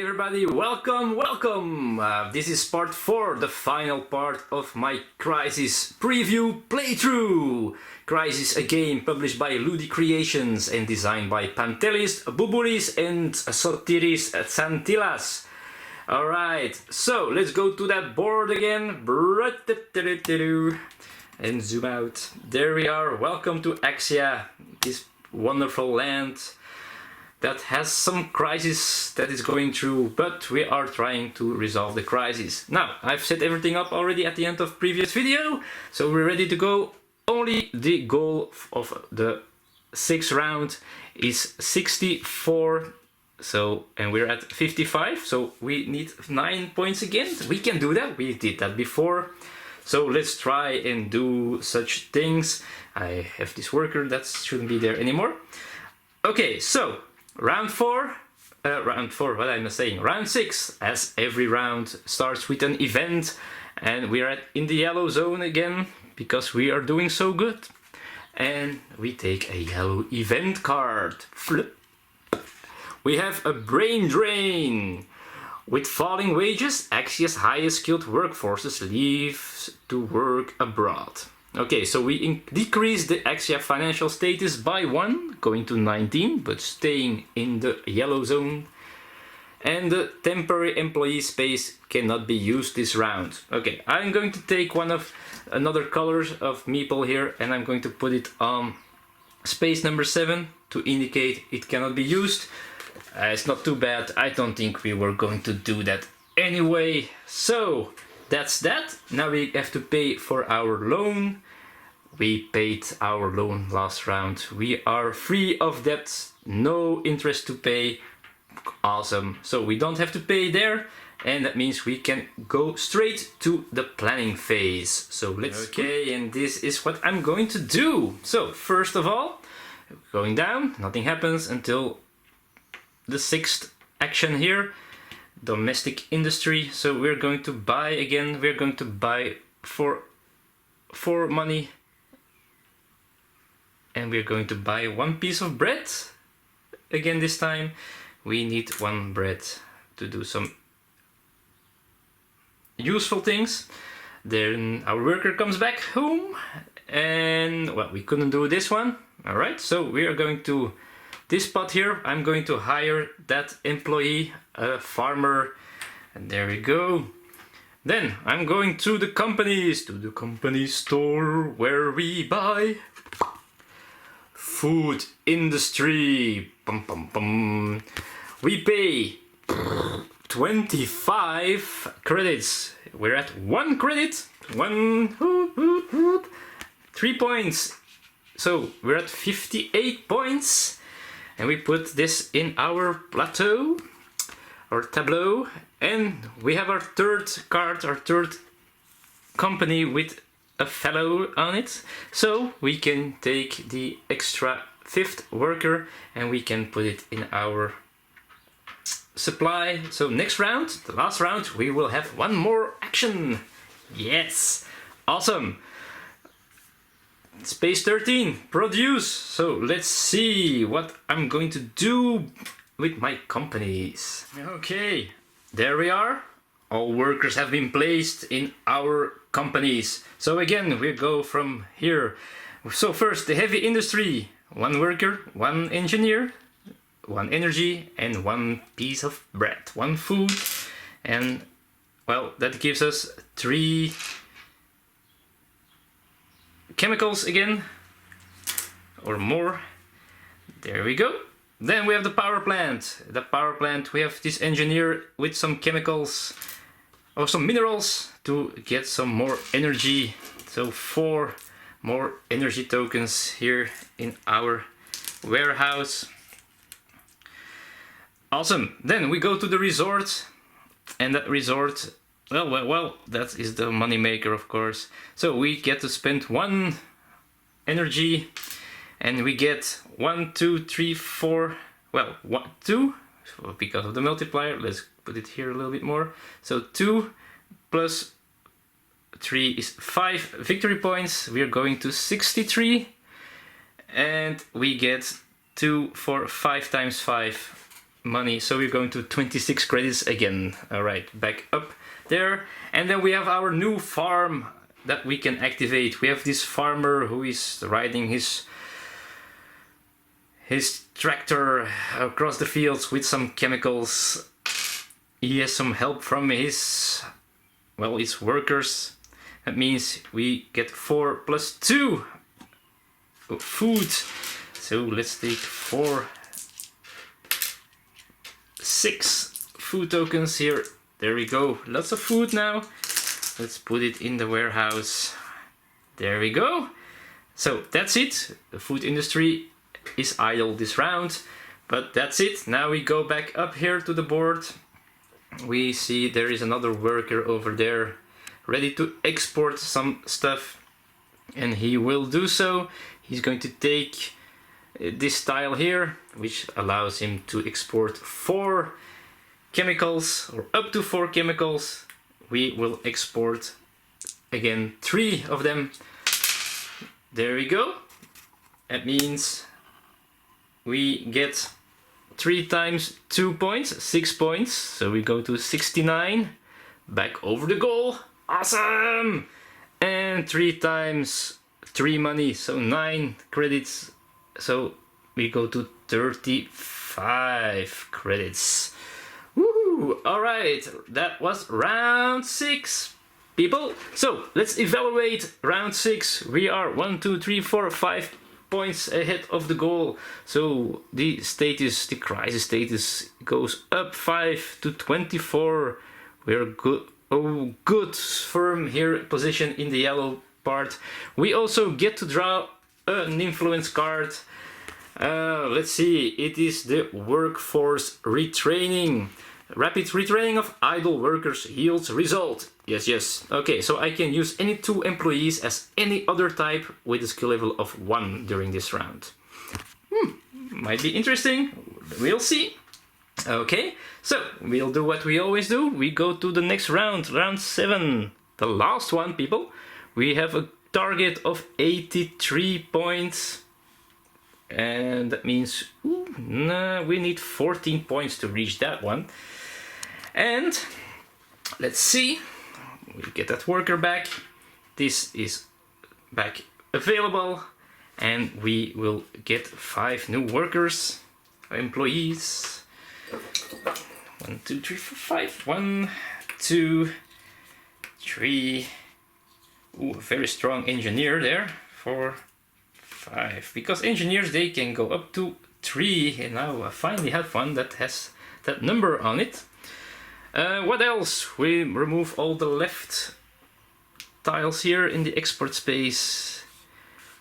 everybody, welcome! This is part 4, the final part of my Crisis preview playthrough. Crisis, a game published by Ludi Creations and designed by Pantelis, Bubulis and Sotiris Tsantilas. Alright, so let's go to that board again. And zoom out. There we are, welcome to Axia, this wonderful land that has some crisis that is going through, but we are trying to resolve the crisis. Now, I've set everything up already at the end of previous video, so we're ready to go. Only the goal of the 6th round is 64, so, and we're at 55, so we need 9 points again. We can do that, we did that before. So let's try and do such things. I have this worker that shouldn't be there anymore. Okay, so round 4, what am I saying? Round 6, as every round starts with an event, and we're in the yellow zone again because we are doing so good. And we take a yellow event card. Flip. We have a brain drain. With falling wages, Axia's highest skilled workforces leave to work abroad. Okay, so we decrease the Axia financial status by 1, going to 19, but staying in the yellow zone. And the temporary employee space cannot be used this round. Okay, I'm going to take one of another colors of meeple here, and I'm going to put it on space number 7 to indicate it cannot be used. It's not too bad. I don't think we were going to do that anyway. So that's that. Now we have to pay for our loan. We paid our loan last round. We are free of debt. No interest to pay. Awesome. So we don't have to pay there. And that means we can go straight to the planning phase. So let's... Okay, and this is what I'm going to do. So first of all, going down, nothing happens until the 6th action here. Domestic industry. So we're going to buy again. We're going to buy for money. And we're going to buy 1 piece of bread. Again this time. We need 1 bread to do some useful things. Then our worker comes back home. And well, we couldn't do this one. Alright, so we are going to this spot here. I'm going to hire that employee, a farmer. And there we go. Then I'm going to the companies, to the company store where we buy food industry. Bum, bum, bum. We pay 25 credits. We're at 1 credit. 3 points. So we're at 58 points. And we put this in our plateau, our tableau. And we have our 3rd card, our 3rd company with a fellow on it. So we can take the extra 5th worker and we can put it in our supply. So next round, the last round, we will have 1 more action. Yes, awesome. Space 13, produce. So let's see what I'm going to do with my companies. Okay, there we are. All workers have been placed in our companies. So again, we go from here. So first, the heavy industry. 1 worker, 1 engineer, 1 energy, and 1 piece of bread, 1 food. And well, that gives us 3 chemicals again, or more. There we go. Then we have the power plant. The power plant, we have this engineer with some chemicals or some minerals to get some more energy. So 4 more energy tokens here in our warehouse. Awesome. Then we go to the resort, and that resort, well, that is the money maker, of course. So we get to spend 1 energy, and we get 1, 2, 3, 4, well, 2, because of the multiplier. Let's put it here a little bit more. So 2 plus 3 is 5 victory points. We are going to 63, and we get 2 for 5 times 5. money, so we're going to 26 credits again. All right, back up there. And then we have our new farm that we can activate. We have this farmer who is riding his tractor across the fields with some chemicals. He has some help from his workers. That means we get 4 + 2 food. So let's take 6 food tokens here. There we go. Lots of food now. Let's put it in the warehouse. There we go. So that's it. The food industry is idle this round, but that's it. Now we go back up here to the board. We see there is another worker over there ready to export some stuff, and he will do so. He's going to take this tile here, which allows him to export 4 chemicals, or up to 4 chemicals. We will export again 3 of them. There we go. That means we get 3 times 2 points, 6 points. So we go to 69, back over the goal. Awesome! And 3 times 3 money, so 9 credits. So we go to 35 credits. Woohoo! Alright, that was round 6, people. So let's evaluate round 6. We are 1, 2, 3, 4, 5 points ahead of the goal. So the crisis status goes up 5 to 24. We're good. Oh, good firm here position in the yellow part. We also get to draw an influence card. Let's see, it is the workforce retraining. Rapid retraining of idle workers yields result. Yes. Okay, so I can use any 2 employees as any other type with a skill level of 1 during this round. Might be interesting. We'll see. Okay, so we'll do what we always do. We go to the next round, round 7. The last one, people. We have a target of 83 points. And that means we need 14 points to reach that one. And let's see. We get that worker back. This is back available. And we will get 5 new workers, employees. 1, 2, 3, 4, 5. 1, 2, 3. Ooh, a very strong engineer there. 4, 5. Because engineers, they can go up to 3. And now I finally have one that has that number on it. What else? We remove all the left tiles here in the export space.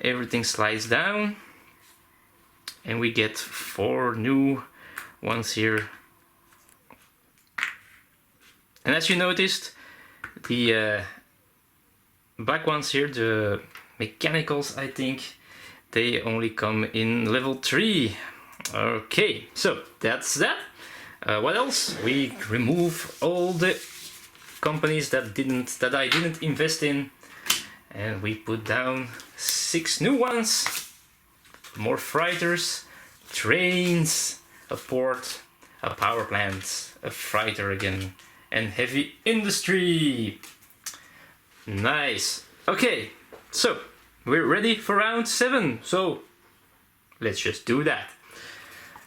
Everything slides down. And we get 4 new ones here. And as you noticed, the black ones here, the mechanicals, I think, they only come in level 3. Okay, so that's that. What else? We remove all the companies that I didn't invest in, and we put down 6 new ones. More freighters, trains, a port, a power plant, a freighter again, and heavy industry. Nice. Okay, so we're ready for round 7. So let's just do that.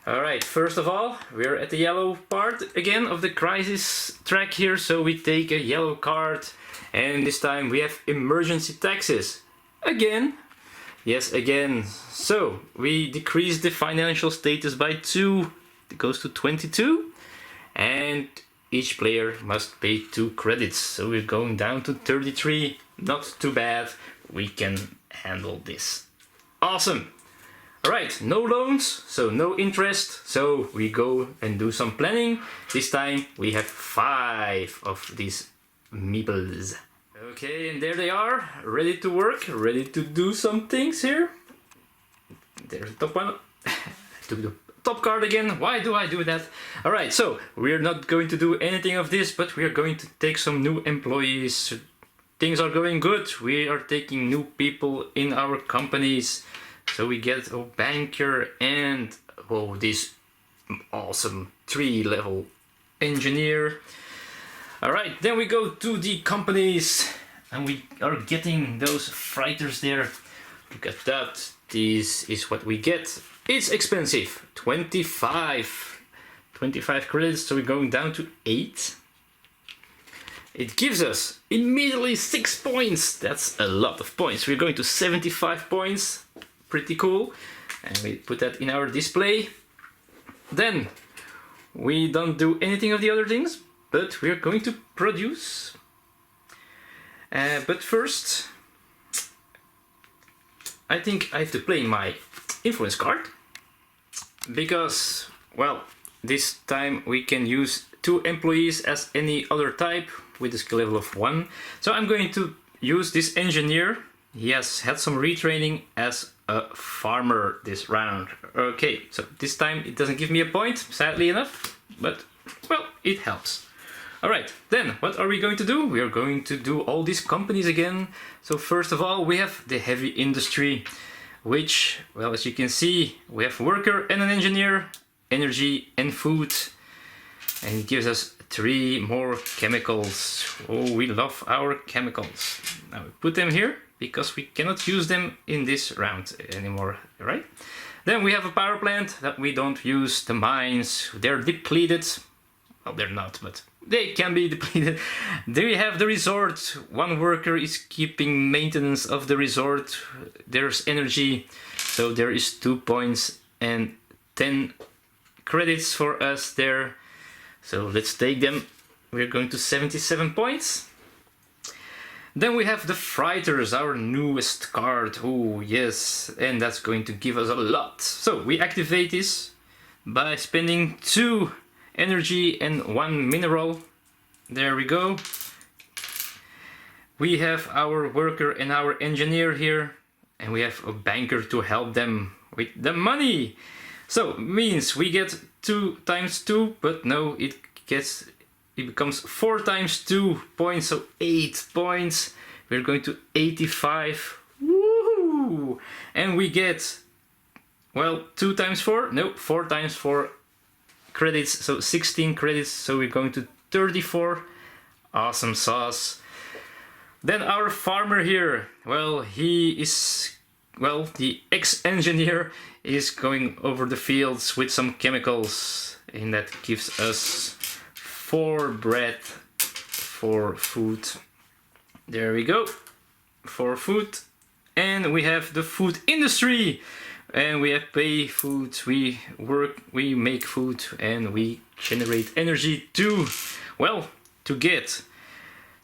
Alright, first of all, we're at the yellow part again of the crisis track here. So we take a yellow card, and this time we have emergency taxes. Again. Yes, again. So we decrease the financial status by 2. It goes to 22. And each player must pay 2 credits. So we're going down to 33. Not too bad. We can handle this. Awesome. Alright, no loans, so no interest. So we go and do some planning. This time we have 5 of these meeples. Okay, and there they are, ready to work, ready to do some things here. There's the top one. I took the top card again. Why do I do that? Alright, so we're not going to do anything of this, but we are going to take some new employees. Things are going good. We are taking new people in our companies. So we get a banker and this awesome 3-level engineer. Alright, then we go to the companies and we are getting those freighters there. Look at that. This is what we get. It's expensive. 25 credits, so we're going down to 8. It gives us immediately 6 points. That's a lot of points. We're going to 75 points. Pretty cool. And we put that in our display. Then we don't do anything of the other things, but we're going to produce. But first, I think I have to play my influence card. Because, well, this time we can use 2 employees as any other type with a skill level of 1. So I'm going to use this engineer. He has had some retraining as a farmer this round. Okay, so this time it doesn't give me a point, sadly enough, but well, it helps. Alright, then what are we going to do? We are going to do all these companies again. So first of all, we have the heavy industry, which, well, as you can see, we have worker and an engineer, energy and food, and it gives us 3 more chemicals. Oh, we love our chemicals. Now we put them here because we cannot use them in this round anymore, right? Then we have a power plant that we don't use. The mines, they're depleted. Well, they're not, but they can be depleted. Then we have the resort. 1 worker is keeping maintenance of the resort. There's energy, so there is 2 points and 10 credits for us there. So let's take them. We're going to 77 points. Then we have the freighters, our newest card. Oh yes, and that's going to give us a lot. So we activate this by spending 2 energy and 1 mineral. There we go. We have our worker and our engineer here, and we have a banker to help them with the money. So means we get 2 times 2, but no, it becomes 4 times 2 points, so 8 points. We're going to 85. Woohoo! And we get, well, 2 times 4? No, 4 times 4 credits, so 16 credits, so we're going to 34. Awesome sauce. Then our farmer here, well, he is, well, the ex-engineer is going over the fields with some chemicals, and that gives us 4 bread for food. There we go, 4 food. And we have the food industry, and we have pay food, we work, we make food, and we generate energy too. Well, to get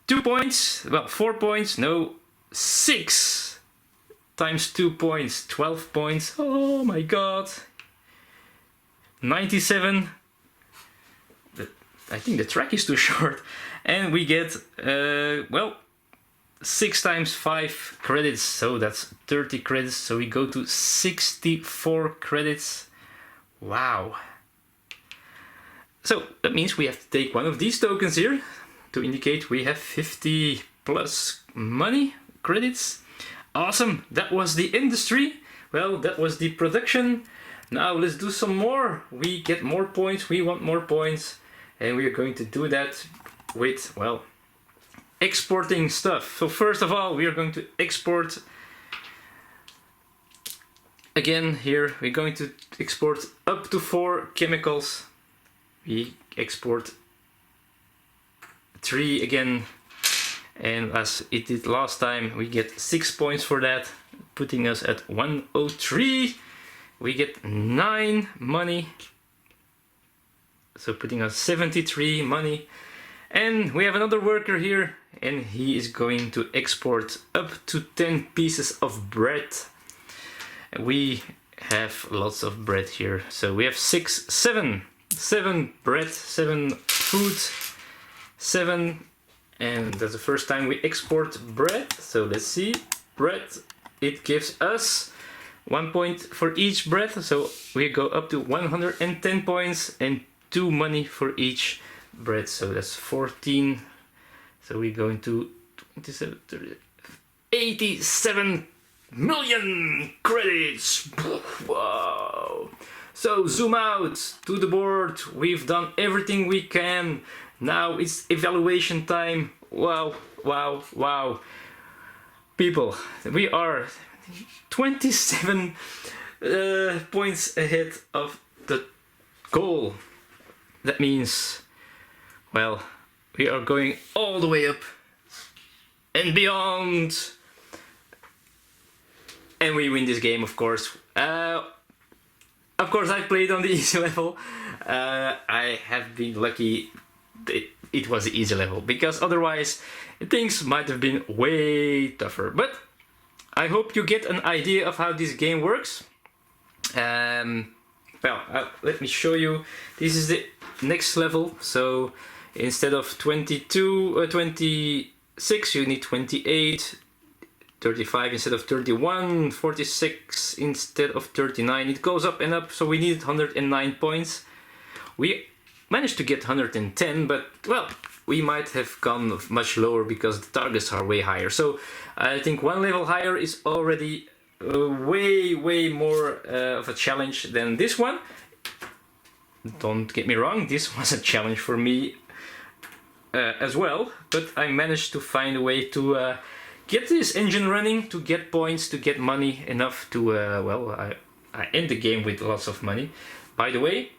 2 points, well, 4 points, no, 6 times 2 points, 12 points. Oh my god. 97. I think the track is too short. And we get, well, 6 times 5 credits, so that's 30 credits. So we go to 64 credits. Wow. So that means we have to take one of these tokens here to indicate we have 50 plus money credits. Awesome, that was the industry. Well, that was the production. Now let's do some more. We get more points, we want more points. And we are going to do that with, well, exporting stuff. So first of all, we are going to export. Again, here we're going to export up to 4 chemicals. We export 3 again. And as it did last time, we get 6 points for that, putting us at 103. We get 9 money, so putting us 73 money. And we have another worker here, and he is going to export up to 10 pieces of bread. We have lots of bread here, so we have 7 bread, 7 food, 7. And that's the first time we export bread. So let's see, bread, it gives us 1 point for each bread. So we go up to 110 points and 2 money for each bread. So that's 14. So we're going to 27, 30, 87 million credits. Wow. So zoom out to the board. We've done everything we can. Now it's evaluation time. Wow, wow, wow. People, we are 27 points ahead of the goal. That means, well, we are going all the way up and beyond. And we win this game, of course. Of course, I played on the easy level. I have been lucky it was the easy level, because otherwise things might have been way tougher. But I hope you get an idea of how this game works. Let me show you. This is the next level. So instead of 26, you need 28. 35 instead of 31, 46 instead of 39. It goes up and up, so we needed 109 points. We managed to get 110, but well, we might have gone much lower because the targets are way higher. So I think one level higher is already way more of a challenge than this one. Don't get me wrong, this was a challenge for me as well, but I managed to find a way to get this engine running, to get points, to get money enough to, I end the game with lots of money. By the way,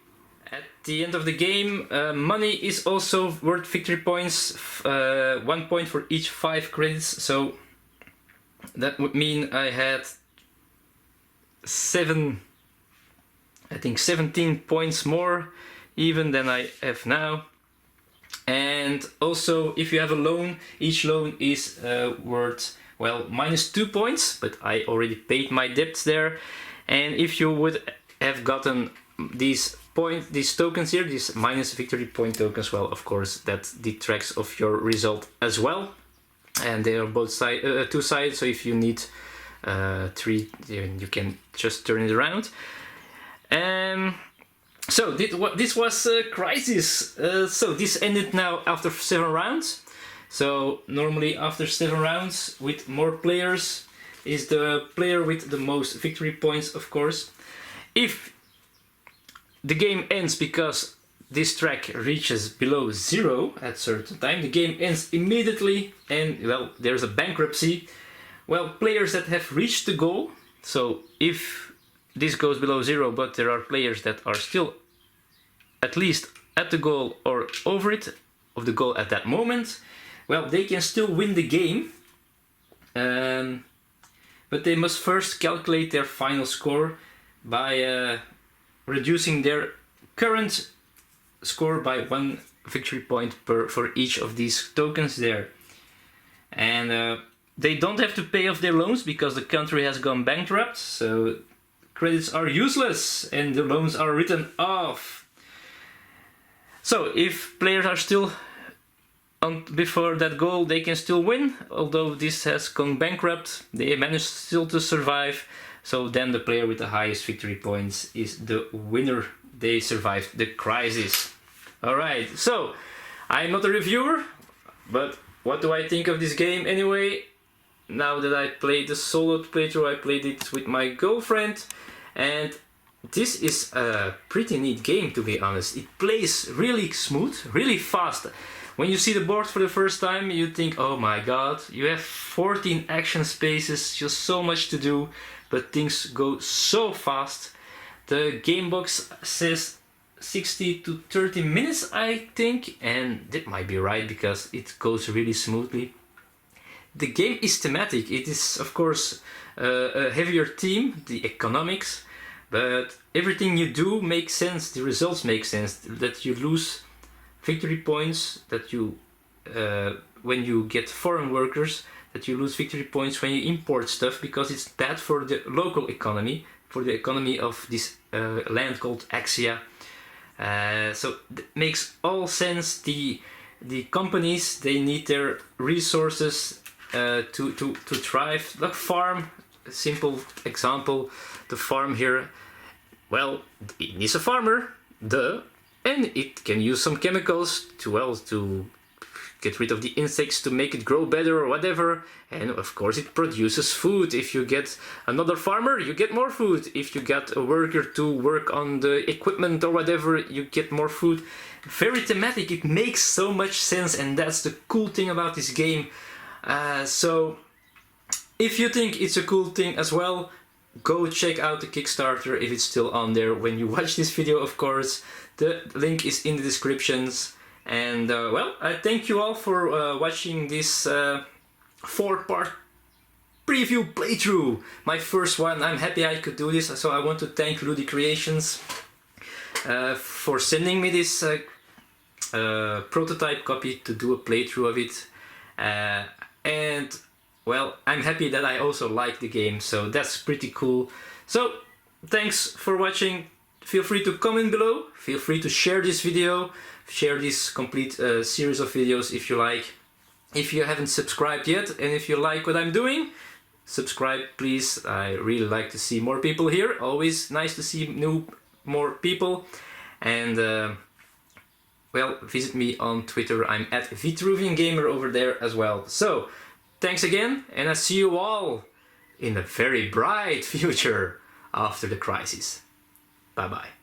at the end of the game, money is also worth victory points, 1 point for each 5 credits, so that would mean I had 17 points more even than I have now. And also, if you have a loan, each loan is worth, well, -2 points, but I already paid my debts there. And if you would have gotten these tokens here, these minus victory point tokens, well, of course, that detracts of your result as well. And they are both two sides, so if you need 3, you can just turn it around. So this was Crisis. So this ended now after 7 rounds. So normally after 7 rounds with more players is the player with the most victory points, of course. If the game ends because this track reaches below 0 at certain time, the game ends immediately, and well, there's a bankruptcy. Well, players that have reached the goal, so if this goes below 0 but there are players that are still at least at the goal or over it of the goal at that moment, well, they can still win the game, but they must first calculate their final score by reducing their current score by 1 victory point for each of these tokens there. And they don't have to pay off their loans because the country has gone bankrupt, so credits are useless and the loans are written off. So if players are still before that goal, they can still win. Although this has gone bankrupt, they managed still to survive. So then the player with the highest victory points is the winner. They survived the crisis. Alright, so I'm not a reviewer, but what do I think of this game anyway? Now that I played the solo playthrough, I played it with my girlfriend, and this is a pretty neat game, to be honest. It plays really smooth, really fast. When you see the board for the first time, you think, oh my god, you have 14 action spaces, just so much to do, but things go so fast. The game box says 60 to 30 minutes, I think, and that might be right because it goes really smoothly. The game is thematic. It is, of course, a heavier theme, the economics, but everything you do makes sense, the results make sense, that you lose victory points, that you, when you get foreign workers, that you lose victory points when you import stuff because it's bad for the local economy, for the economy of this land called Axia. So it makes all sense. The companies, they need their resources to thrive. Like farm, a simple example, the farm here, well, it needs a farmer, and it can use some chemicals to get rid of the insects to make it grow better or whatever. And of course it produces food. If you get another farmer, you get more food. If you get a worker to work on the equipment or whatever, you get more food. Very thematic, it makes so much sense, and that's the cool thing about this game. So if you think it's a cool thing as well, go check out the Kickstarter if it's still on there when you watch this video, of course. The link is in the descriptions. And well, I thank you all for watching this 4-part preview playthrough. My first one. I'm happy I could do this, so I want to thank Rudy Creations for sending me this prototype copy to do a playthrough of it. And well, I'm happy that I also like the game, so that's pretty cool. So thanks for watching. Feel free to comment below, feel free to share this video, share this complete series of videos if you like. If you haven't subscribed yet, and if you like what I'm doing, subscribe please. I really like to see more people here, always nice to see more people. And well, visit me on Twitter, I'm at Vitruvian Gamer over there as well. So thanks again, and I see you all in a very bright future after the crisis. Bye bye.